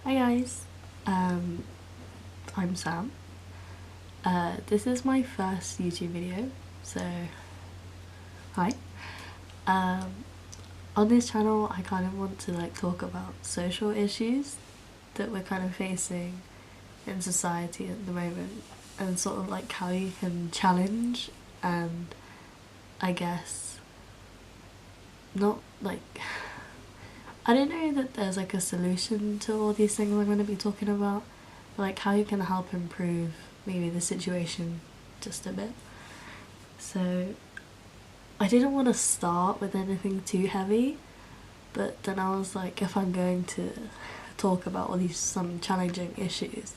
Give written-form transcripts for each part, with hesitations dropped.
Hi guys, I'm Sam. This is my first YouTube video, so hi. Um, on this channel I kind of want to talk about social issues that we're kind of facing in society at the moment, and sort of how you can challenge and I guess not I don't know that there's a solution to all these things I'm going to be talking about, but how you can help improve maybe the situation just a bit. So I didn't want to start with anything too heavy, but then I was like, if I'm going to talk about all these some challenging issues,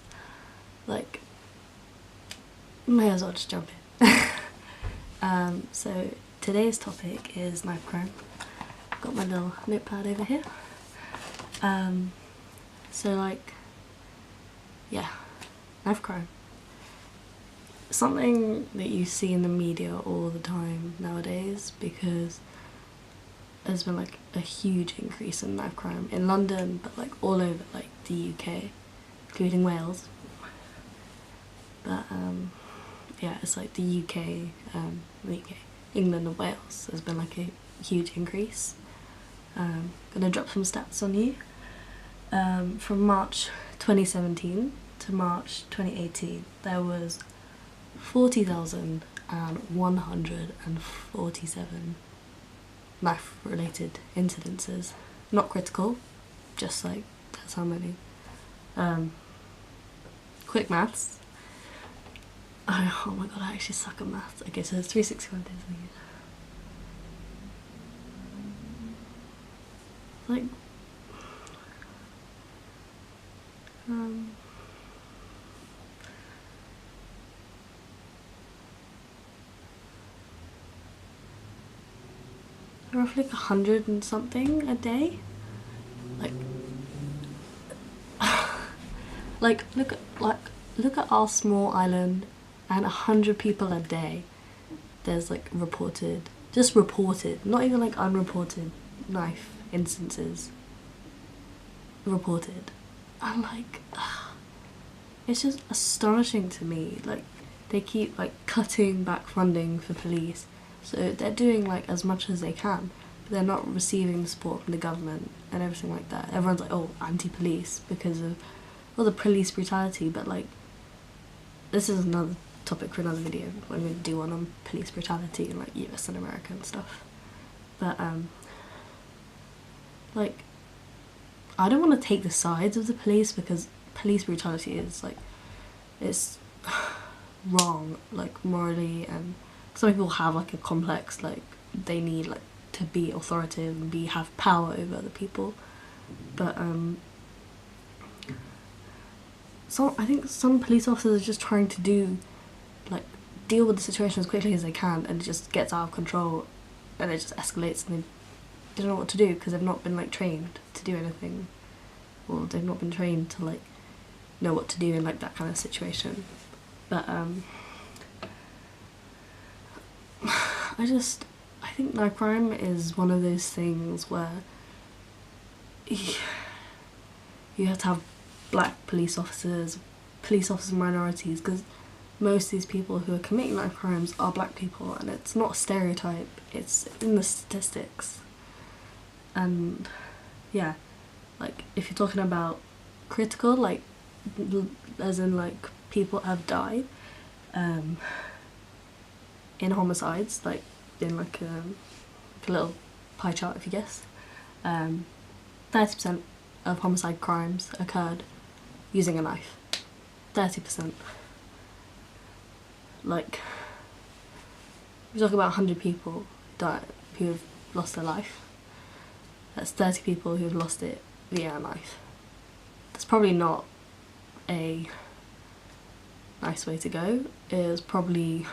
may as well just jump in. So today's topic is knife crime. Got my little notepad over here. Yeah, knife crime. Something that you see in the media all the time nowadays, because there's been a huge increase in knife crime in London, but all over the UK, including Wales. But yeah, it's the UK, England and Wales. There's been a huge increase. Gonna drop some stats on you. From March 2017 to March 2018, there was 40,147 knife-related incidences. Not critical, just that's how many. Quick maths. Oh my god, I actually suck at maths. Okay, so there's 365 days a year. Roughly 100 and something a day. Look at our small island, and 100 people a day. There's reported, just reported, not even unreported knife instances. Reported. I'm it's just astonishing to me. They keep cutting back funding for police, so they're doing as much as they can, but they're not receiving the support from the government and everything like that. Everyone's oh, anti-police because of all the police brutality, but this is another topic for another video. I'm going to do one on police brutality in US and America and stuff. But I don't want to take the sides of the police, because police brutality is it's wrong morally, and some people have a complex they need to be authoritative and have power over other people. But so I think some police officers are just trying to deal with the situation as quickly as they can, and it just gets out of control and it just escalates, and they don't know what to do because they've not been trained to do anything, or they've not been trained to know what to do in that kind of situation. But I think knife crime is one of those things where you have to have black police officers minorities, because most of these people who are committing knife crimes are black people, and it's not a stereotype, it's in the statistics. And yeah, if you're talking about critical, as in people have died in homicides, in a little pie chart, if you guess, 30% of homicide crimes occurred using a knife. 30%. We talk about 100 people who have lost their life. That's 30 people who have lost it via a knife. That's probably not a nice way to go. It was probably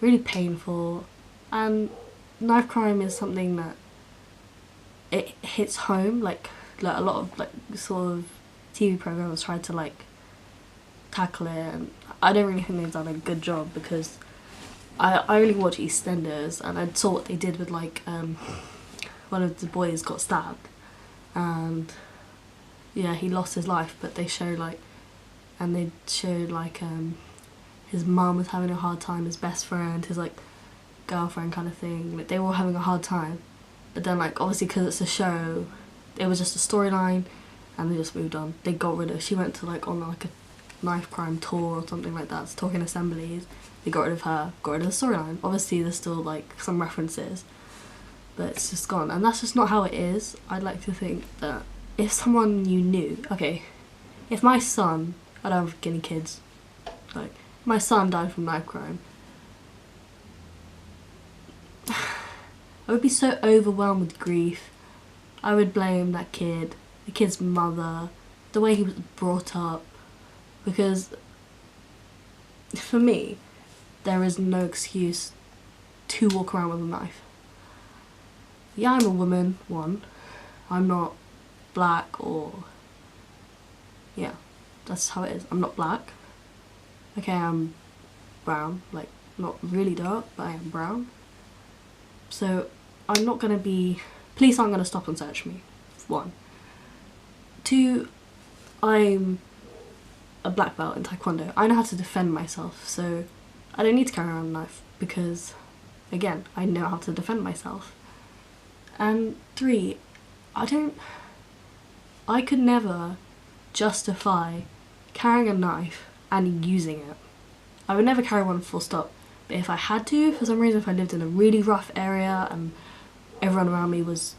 really painful, and knife crime is something that it hits home. A lot of sort of TV programs tried to tackle it, and I don't really think they've done a good job, because I only watch EastEnders, and I saw what they did with one of the boys got stabbed, and yeah, he lost his life, but they show like, and they showed like his mum was having a hard time, his best friend, his like girlfriend kind of thing, like they were all having a hard time. But then like obviously because it's a show, it was just a storyline, and they just moved on. They got rid of, she went to like on like a knife crime tour or something like that, talking assemblies. They got rid of her, got rid of the storyline. Obviously there's still like some references, but it's just gone, and that's just not how it is. I'd like to think that if someone you knew, okay, if my son, I don't have any kids, like my son died from knife crime, I would be so overwhelmed with grief. I would blame that kid, the kid's mother, the way he was brought up, because for me, there is no excuse to walk around with a knife. Yeah, I'm a woman, one. I'm not black or... yeah, that's how it is. I'm not black. Okay, I'm brown, like not really dark, but I am brown. So I'm not gonna be... police aren't gonna stop and search me, one. Two, I'm a black belt in Taekwondo. I know how to defend myself, so I don't need to carry around a knife because, again, I know how to defend myself. And three, I could never justify carrying a knife and using it. I would never carry one full stop, but if I had to, for some reason, if I lived in a really rough area and everyone around me was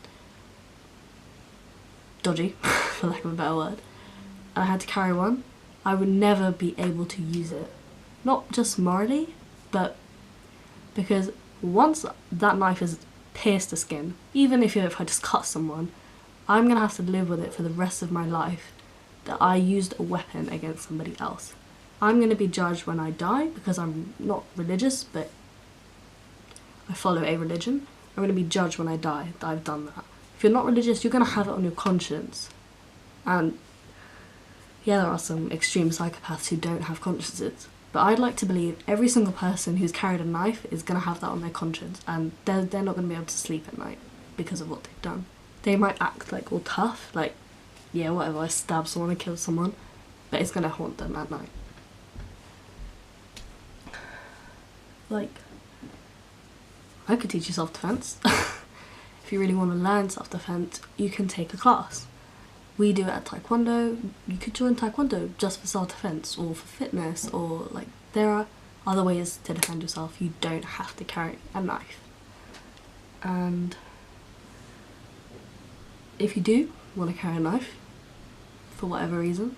dodgy, for lack of a better word, and I had to carry one, I would never be able to use it. Not just morally, but because once that knife has pierced the skin, even if I just cut someone, I'm gonna have to live with it for the rest of my life that I used a weapon against somebody else. I'm gonna be judged when I die because I'm not religious, but I follow a religion. I'm gonna be judged when I die that I've done that. If you're not religious, you're gonna have it on your conscience. And yeah, there are some extreme psychopaths who don't have consciences, but I'd like to believe every single person who's carried a knife is gonna have that on their conscience, and they're not gonna be able to sleep at night because of what they've done. They might act like all tough, like, yeah, whatever, I stabbed someone, I killed someone, but it's gonna haunt them at night. Like, I could teach you self-defense. If you really want to learn self-defense, you can take a class. We do it at Taekwondo. You could join Taekwondo just for self-defense or for fitness, or like there are other ways to defend yourself. You don't have to carry a knife. And if you do want to carry a knife for whatever reason,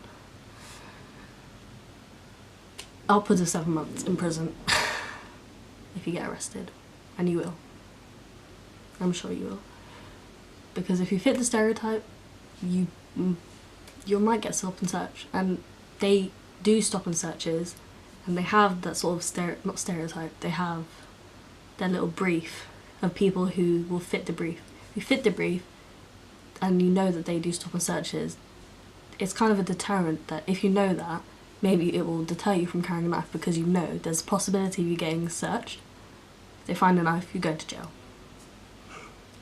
upwards of 7 months in prison if you get arrested, and you will. I'm sure you will. Because if you fit the stereotype, you might get stopped and searched, and they do stop and searches, and they have that sort of not stereotype, they have their little brief of people who will fit the brief. If you fit the brief and you know that they do stop and searches, it's kind of a deterrent that if you know that, maybe it will deter you from carrying a knife because you know there's a possibility of you getting searched. If they find a knife, you go to jail.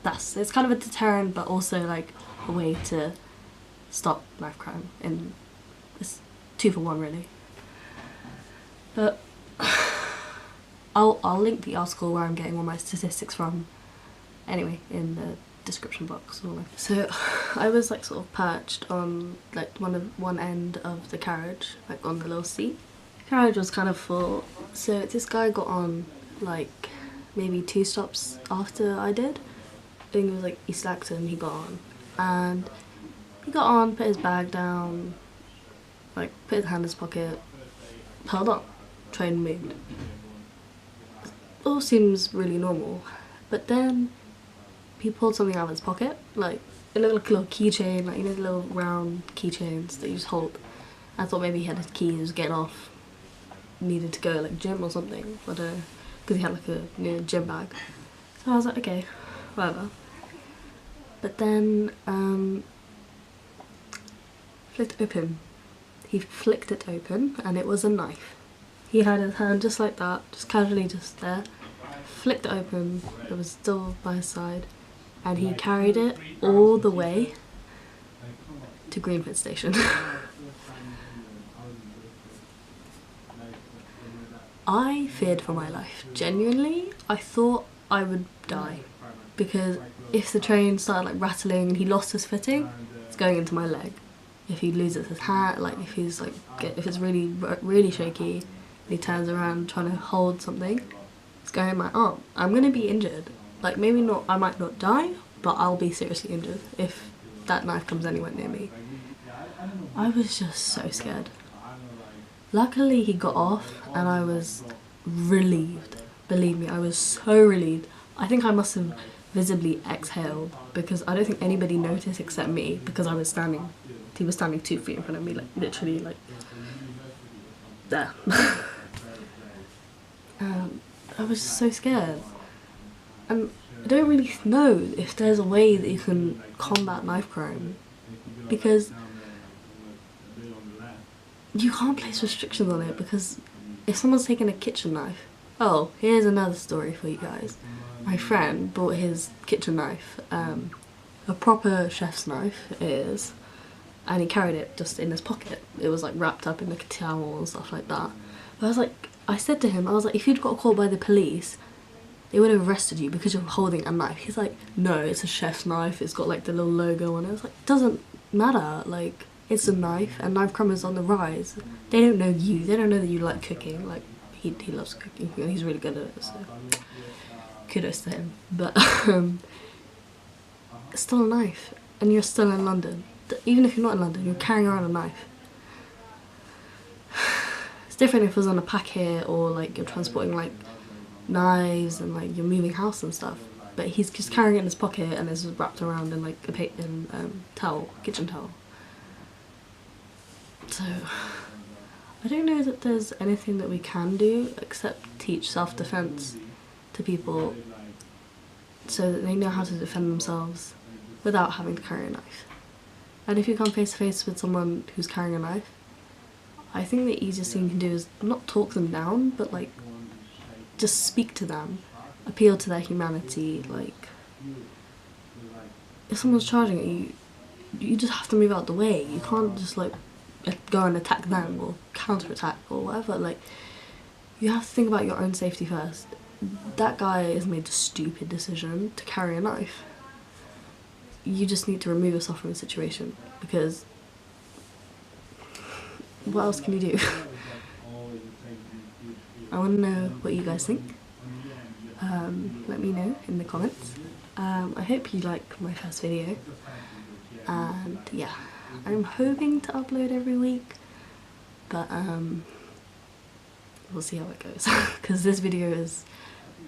It's kind of a deterrent, but also like a way to stop knife crime. And it's 2 for 1 really. But I'll link the article where I'm getting all my statistics from anyway in the description box. So I was like sort of perched on like one end of the carriage, like on the little seat. The carriage was kind of full, so this guy got on like maybe 2 stops after I did. I think it was like East Acton. He got on, and he got on, put his bag down, like put his hand in his pocket, held on, train moved. All seems really normal, but then he pulled something out of his pocket, like it looked like a little keychain, like you know the little round keychains that you just hold. I thought maybe he had his key, he was getting off, needed to go like gym or something, but because he had like a gym bag. So I was like, okay, whatever. But then flicked open. He flicked it open, and it was a knife. He had his hand just like that, just casually just there, flicked it open. It was still by his side, and he carried it all the way to Greenford Station. I feared for my life. Genuinely, I thought I would die, because if the train started like rattling and he lost his footing, it's going into my leg. If he loses his hat, like if he's like, if it's really shaky and he turns around trying to hold something, it's going in my arm. I'm gonna be injured. Like maybe not, I might not die, but I'll be seriously injured if that knife comes anywhere near me. I was just so scared. Luckily he got off and I was relieved. Believe me, I was so relieved. I think I must have visibly exhaled, because I don't think anybody noticed except me, because I was standing, he was standing 2 feet in front of me, like literally like there. I was so scared, and I don't really know if there's a way that you can combat knife crime, because you can't place restrictions on it. Because if someone's taking a kitchen knife, oh, here's another story for you guys. My friend bought his kitchen knife, a proper chef's knife it is, and he carried it just in his pocket. It was like wrapped up in like a towel and stuff like that. But I said to him, I was like, if you'd got caught by the police, they would have arrested you because you're holding a knife. He's like, no, it's a chef's knife, it's got like the little logo on it. I was like, it doesn't matter, like, it's a knife, and knife crime is on the rise. They don't know you, they don't know that you like cooking. Like, he loves cooking and he's really good at it, so kudos to him. But it's still a knife, and you're still in London. Even if you're not in London, you're carrying around a knife. It's different if it was on a packet, or like you're transporting like knives and like you're moving house and stuff. But he's just carrying it in his pocket and it's wrapped around in like a towel, kitchen towel. So I don't know that there's anything that we can do except teach self-defense to people, so that they know how to defend themselves without having to carry a knife. And if you come face to face with someone who's carrying a knife, I think the easiest thing you can do is not talk them down, but like just speak to them, appeal to their humanity. Like, if someone's charging at you, you just have to move out the way. You can't just like go and attack them or counterattack or whatever. Like, you have to think about your own safety first. That guy has made the stupid decision to carry a knife. You just need to remove yourself from the situation, because what else can you do? I want to know what you guys think. Let me know in the comments. I hope you like my first video, and yeah, I'm hoping to upload every week, but we'll see how it goes, because this video has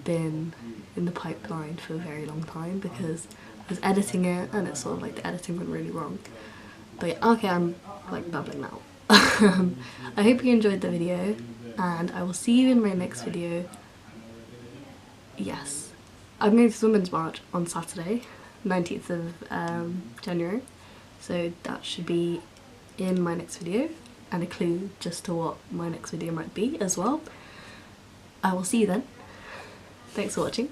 been in the pipeline for a very long time, because I was editing it and it's sort of like the editing went really wrong. But yeah, okay, I'm like babbling now. I hope you enjoyed the video, and I will see you in my next video. Yes, I'm going to the Women's March on Saturday, 19th of January, so that should be in my next video, and a clue just to what my next video might be as well. I will see you then. Thanks for watching.